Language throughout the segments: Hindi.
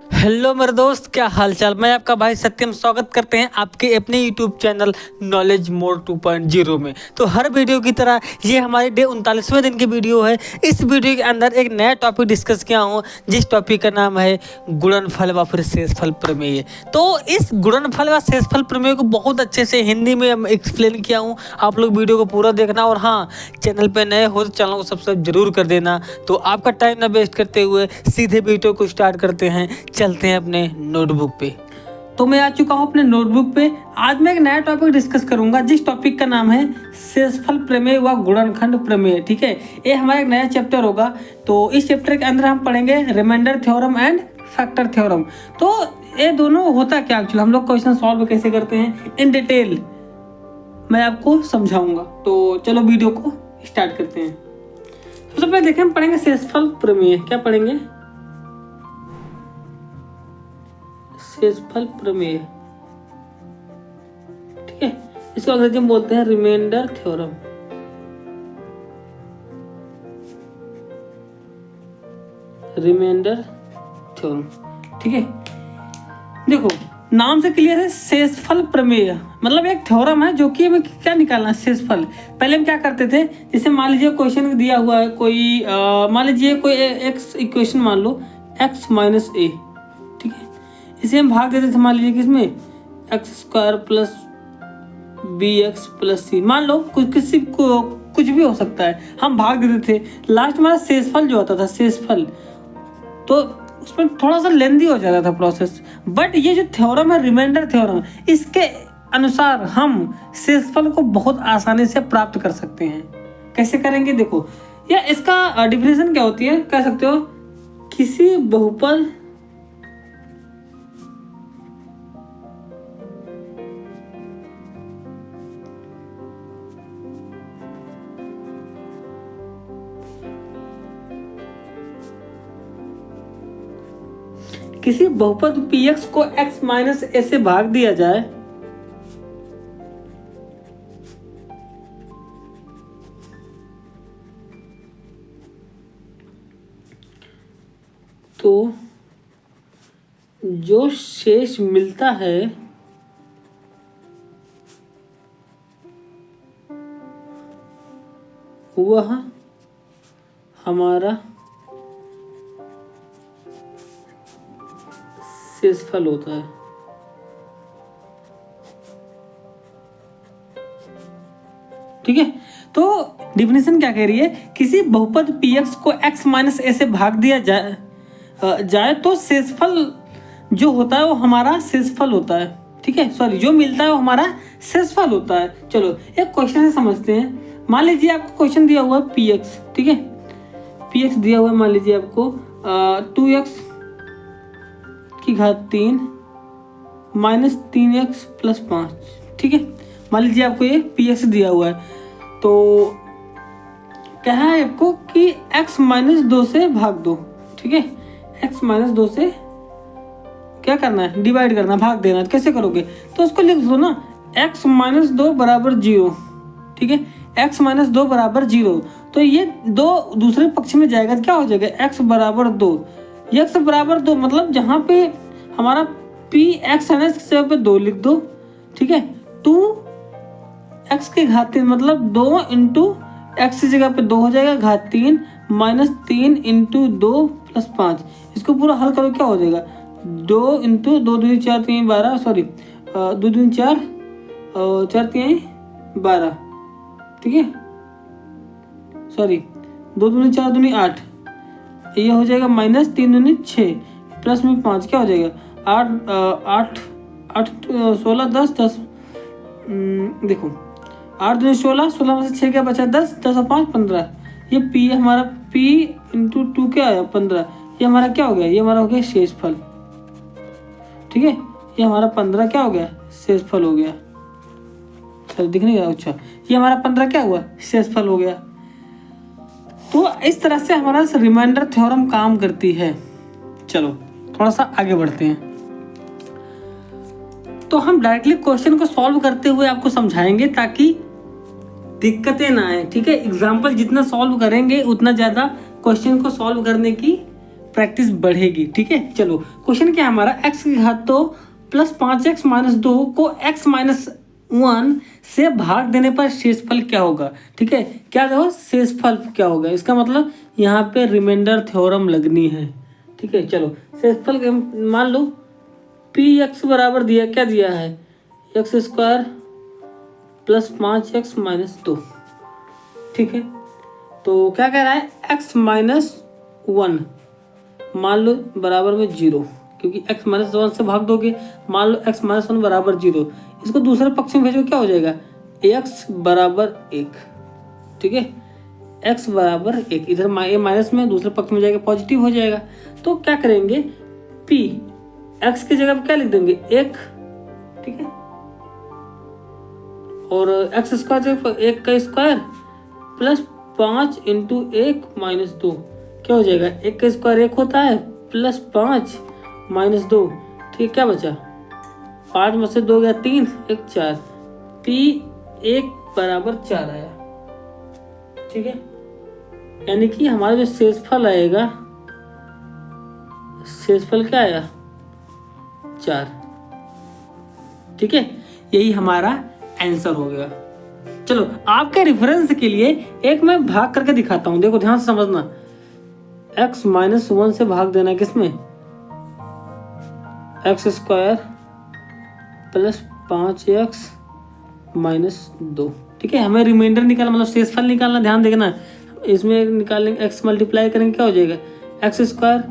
हेलो मेरे दोस्त, क्या हालचाल। मैं आपका भाई सत्यम स्वागत करते हैं आपके अपने यूट्यूब चैनल नॉलेज मोड 2.0 में। तो हर वीडियो की तरह ये हमारे डे 39वें दिन की वीडियो है। इस वीडियो के अंदर एक नया टॉपिक डिस्कस किया हूँ, जिस टॉपिक का नाम है गुणनफल व फिर शेषफल प्रमेय। तो इस गुणनफल व शेषफल प्रमेय को बहुत अच्छे से हिंदी में एक्सप्लेन किया हूँ। आप लोग वीडियो को पूरा देखना, और हाँ, चैनल पर नए हो तो चैनल को सब्सक्राइब जरूर कर देना। तो आपका टाइम ना वेस्ट करते हुए सीधे वीडियो को स्टार्ट करते हैं, चलते हैं अपने नोटबुक पे। तो मैं आ चुका हूं अपने नोटबुक पे। आज मैं एक नया टॉपिक डिस्कस करूंगा, जिस टॉपिक का नाम है शेषफल प्रमेय व गुणनखंड प्रमेय। ठीक है, ये हमारा एक नया चैप्टर होगा। तो इस चैप्टर के अंदर हम पढ़ेंगे remainder theorem and factor theorem. तो ये दोनों होता क्या एक्चुअली, हम लोग क्वेश्चन सॉल्व कैसे करते हैं इन डिटेल मैं आपको समझाऊंगा। तो चलो वीडियो को स्टार्ट करते हैं। सबसे पहले देखें, हम पढ़ेंगे शेषफल प्रमेय। क्या पढ़ेंगे? शेषफल प्रमेय। ठीक है, इसको अंग्रेजी में बोलते हैं रिमाइंडर थ्योरम। Remainder theorem. ठीक है, देखो नाम से क्लियर है, शेषफल प्रमेय मतलब एक थ्योरम है जो कि हमें क्या निकालना है, शेषफल। पहले हम क्या करते थे, जैसे मान लीजिए क्वेश्चन दिया हुआ है कोई, मान लीजिए कोई एक्स इक्वेशन मान लो x माइनस ए। ठीक है, इसे हम भाग देते थे मान लीजिए किसमें, x square plus b x plus c. मान लो किसी को कुछ भी हो सकता है, हम भाग देते थे। लास्ट में शेषफल जो होता था, शेषफल, तो उसमें थोड़ा सा लेंदी हो जाता था प्रोसेस। बट ये जो थ्योरम है, रिमाइंडर थ्योरम, इसके अनुसार हम शेषफल को बहुत आसानी से प्राप्त कर सकते हैं। कैसे करेंगे देखो, या इसका डिफिनेशन क्या होती है, कह सकते हो किसी बहुपद किसी बहुपद px को x माइनस ए से भाग दिया जाए तो जो शेष मिलता है वह हमारा शेषफल होता है। ठीक है, तो डिफिनेशन क्या कह रही है, किसी बहुपद px को x माइनस ए से भाग दिया जाए तो शेषफल जो होता है वो हमारा शेषफल होता है। ठीक है, सॉरी, जो मिलता है वो हमारा शेषफल होता है। चलो एक क्वेश्चन से समझते हैं। मान लीजिए आपको क्वेश्चन दिया हुआ है px। ठीक है, px दिया हुआ है, मान लीजिए आपको 2x की घात 3 माइनस 3x प्लस 5। ठीक है, मान लीजिए आपको ये px दिया हुआ है, तो कहा है आपको कि x माइनस 2 से भाग दो। ठीक है, x माइनस 2 से क्या करना है, डिवाइड करना, भाग देना। कैसे करोगे, तो उसको लिख दो ना, x माइनस 2 बराबर 0। ठीक है, x माइनस 2 बराबर 0, तो ये 2 दूसरे पक्ष में जाएगा तो क्या हो जाएगा, x बराबर 2। x बराबर 2 मतलब जहाँ पे हमारा px है ना, इसके जगह पे 2 लिख दो। ठीक है, 2x की घात 3 मतलब 2 इंटू एक्स की जगह पे 2 हो जाएगा, घात 3 माइनस 3 इंटू 2 प्लस 5। इसको पूरा हल करो, क्या हो जाएगा, 2 इंटू 2 दूनी 4 3 12, सॉरी 2 दूनी 4 4 3 12। ठीक है, सॉरी 2 दूनी 4 दूनी 8, ये हो जाएगा माइनस 3 दूनी 6 प्लस में 5, क्या हो जाएगा 8 8 16 10 10। देखो 8 दूनी 16, 16 में से 6 क्या बचा, 10 10 और 5 15। ये p हमारा p इंटू 2 क्या आया 15। ये हमारा क्या हो गया, ये हमारा हो गया शेषफल। ठीक है, ये हमारा 15 क्या हो गया, शेषफल हो गया। चल दिख नहीं रहा, अच्छा, ये हमारा 15 क्या हुआ, शेषफल हो गया। तो इस तरह से हमारा रिमाइंडर थ्योरम काम करती है। चलो थोड़ा सा आगे बढ़ते हैं। तो हम डायरेक्टली क्वेश्चन को सॉल्व करते हुए आपको समझाएंगे ताकि दिक्कतें ना आए। ठीक है, एग्जाम्पल जितना सॉल्व करेंगे उतना ज़्यादा क्वेश्चन को सॉल्व करने की प्रैक्टिस बढ़ेगी। ठीक है, चलो क्वेश्चन क्या है हमारा, x की घात तो प्लस 5x माइनस 2 को x माइनस 1 से भाग देने पर शेषफल क्या होगा। ठीक है, क्या देखो शेषफल क्या होगा, इसका मतलब यहाँ पे रिमाइंडर थ्योरम लगनी है। ठीक है, चलो शेषफल मान लो px बराबर दिया, क्या दिया है, x square plus 5x minus 2। ठीक है, तो क्या कह रहा है, x माइनस 1 मान लो बराबर में 0, क्योंकि x माइनस 1 से भाग दोगे, मान लो x माइनस 1 बराबर 0, इसको दूसरे पक्ष में भेजो, क्या हो जाएगा, x बराबर 1। ठीक है, x बराबर 1, इधर माइनस में दूसरे पक्ष में जाएगा पॉजिटिव हो जाएगा। तो क्या करेंगे, p x की जगह पे क्या लिख देंगे 1। ठीक है, और एक्स स्क्वायर 1 का स्क्वायर प्लस 5 इंटू 1 माइनस 2, क्या हो जाएगा, 1 का स्क्वायर 1 होता है प्लस 5 माइनस 2। ठीक, क्या बचा, 5 में से 2 गया 3, 1 4, p 1 बराबर 4 आया। ठीक है, यानी कि हमारा जो शेषफल आएगा, शेषफल क्या आया 4। ठीक है, यही हमारा आंसर हो गया। चलो आपके रेफरेंस के लिए एक मैं भाग करके दिखाता हूं, देखो ध्यान से समझना। x माइनस 1 से भाग देना किसमें, x square plus 5x minus 2। ठीक है, हमें रिमाइंडर निकालना, मतलब शेषफल निकालना, ध्यान देखना, इसमें निकालेंगे x मल्टीप्लाई करेंगे, क्या हो जाएगा, एक्स स्क्वायर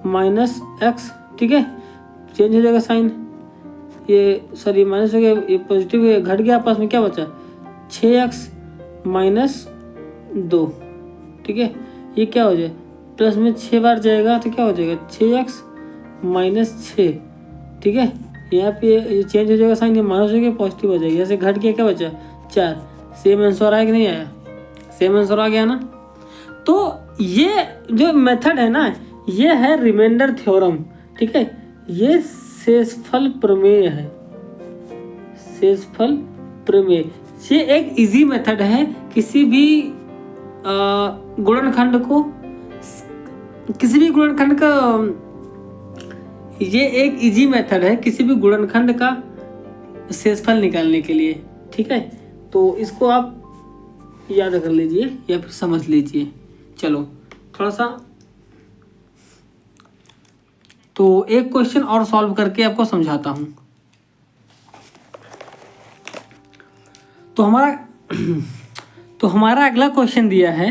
माइनस x। ठीक है, चेंज हो जाएगा साइन, ये सॉरी माइनस हो गया, ये पॉजिटिव घट गया, आपस में क्या बचा 6x माइनस 2। ठीक है, ये क्या हो जाए, प्लस में 6 बार जाएगा तो क्या हो जाएगा 6x माइनस 6। ठीक है, यहाँ पे ये चेंज हो जाएगा साइन, ये माइनस हो गया पॉजिटिव हो जाएगा, ऐसे घट गया, क्या बचा 4। सेम आंसर आया कि नहीं आया, सेम आंसर आ गया ना। तो ये जो मेथड है ना, ये है रिमाइंडर थ्योरम। ठीक है, ये शेषफल प्रमेय है, शेषफल प्रमेय। ये एक इजी मेथड है, किसी भी गुणनखंड को, किसी भी गुणनखंड का, ये एक इजी मेथड है किसी भी गुणनखंड का शेषफल निकालने के लिए। ठीक है, तो इसको आप याद कर लीजिए या फिर समझ लीजिए। चलो थोड़ा सा तो एक क्वेश्चन और सॉल्व करके आपको समझाता हूं। तो हमारा अगला क्वेश्चन दिया है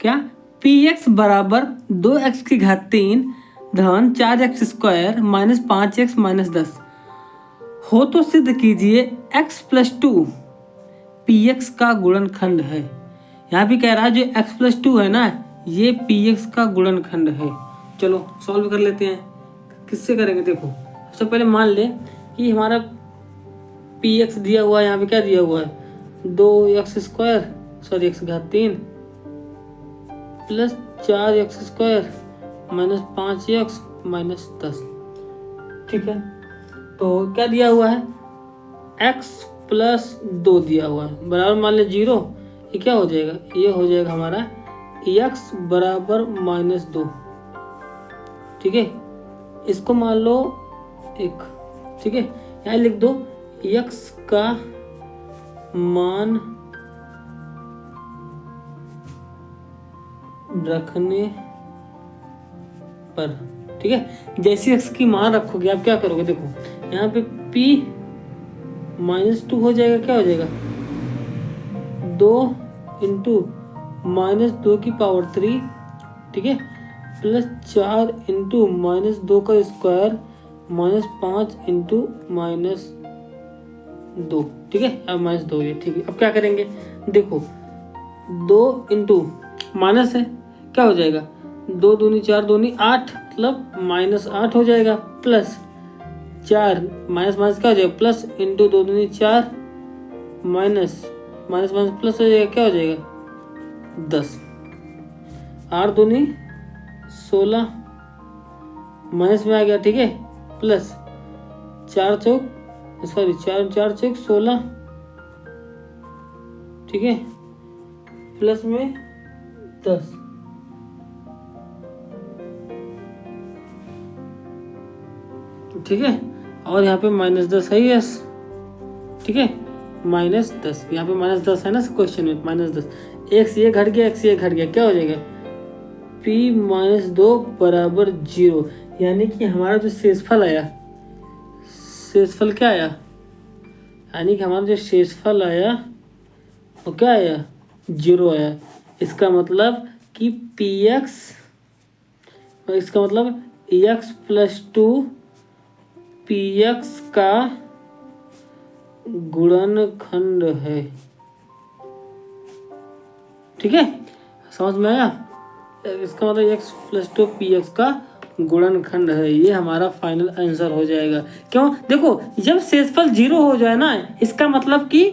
क्या, px बराबर 2x की घात 3 धन 4x square minus 5x minus 10 हो तो सिद्ध कीजिए x प्लस 2 px का गुणनखंड है। यहाँ भी कह रहा है जो x प्लस 2 है ना, ये px का गुणनखंड है। चलो सॉल्व कर लेते हैं, किससे करेंगे, देखो सबसे पहले मान ले कि हमारा px दिया हुआ है, यहाँ पे क्या दिया हुआ है 2x स्क्वायर सॉरी x घात 3 plus 4x square minus 5x minus 10। ठीक है, तो क्या दिया हुआ है x प्लस 2 दिया हुआ है, बराबर मान ले 0, ये क्या हो जाएगा, ये हो जाएगा हमारा x बराबर माइनस 2। ठीक है, इसको मान लो 1। ठीक है, यहाँ लिख दो x का मान रखने पर। ठीक है, जैसे x की मान रखोगे आप क्या करोगे, देखो यहाँ पे p माइनस 2 हो जाएगा, क्या हो जाएगा 2 इंटू माइनस 2 की पावर 3। ठीक है, प्लस 4 इंटू माइनस 2 का स्क्वायर माइनस 5 इंटू माइनस 2। ठीक है, अब माइनस 2 ये। ठीक है, अब क्या करेंगे, देखो 2 इंटू माइनस है, क्या हो जाएगा 2 दूनी 4 दूनी 8, मतलब माइनस 8 हो जाएगा, प्लस 4 माइनस माइनस क्या हो जाएगा प्लस इंटू 2 दूनी 4 माइनस माइनस माइनस प्लस हो जाएगा, क्या हो जाएगा 10, 8 दूनी 16 माइनस में आ गया। ठीक है, प्लस 4 चौक 16। ठीक है, प्लस में 10। ठीक है, और यहाँ पे -10 है यस, ठीक है, -10, यहाँ पे -10 है ना क्वेश्चन में, -10, x ये घट गया, x ये घट गया, क्या हो जाएगा p-2 बराबर 0, यानी कि हमारा जो शेषफल आया, शेषफल क्या आया, यानी कि हमारा जो शेषफल आया वो क्या आया, 0 आया। इसका मतलब कि px, इसका मतलब x + 2 px का गुणनखंड है, ठीक है, समझ में आया। इसका मतलब x + 2 px का गुणनखंड है, ये हमारा फाइनल आंसर हो जाएगा। क्यों, देखो जब शेषफल 0 हो जाए ना, इसका मतलब कि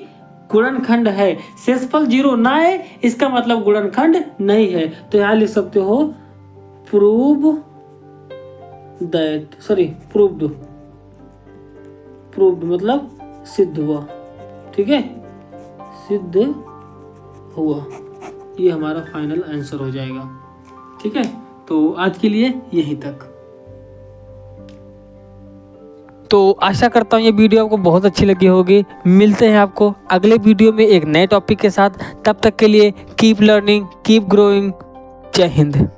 गुणनखंड है, शेषफल 0 ना है इसका मतलब गुणनखंड नहीं है। तो यहाँ लिख सकते हो प्रूव्ड, मतलब सिद्ध हुआ, ठीक है, सिद्ध हुआ, ये हमारा फाइनल आंसर हो जाएगा, ठीक है। तो आज के लिए यहीं तक। तो आशा करता हूँ ये वीडियो आपको बहुत अच्छी लगी होगी। मिलते हैं आपको अगले वीडियो में एक नए टॉपिक के साथ, तब तक के लिए कीप लर्निंग, कीप ग्रोइंग। जय हिंद।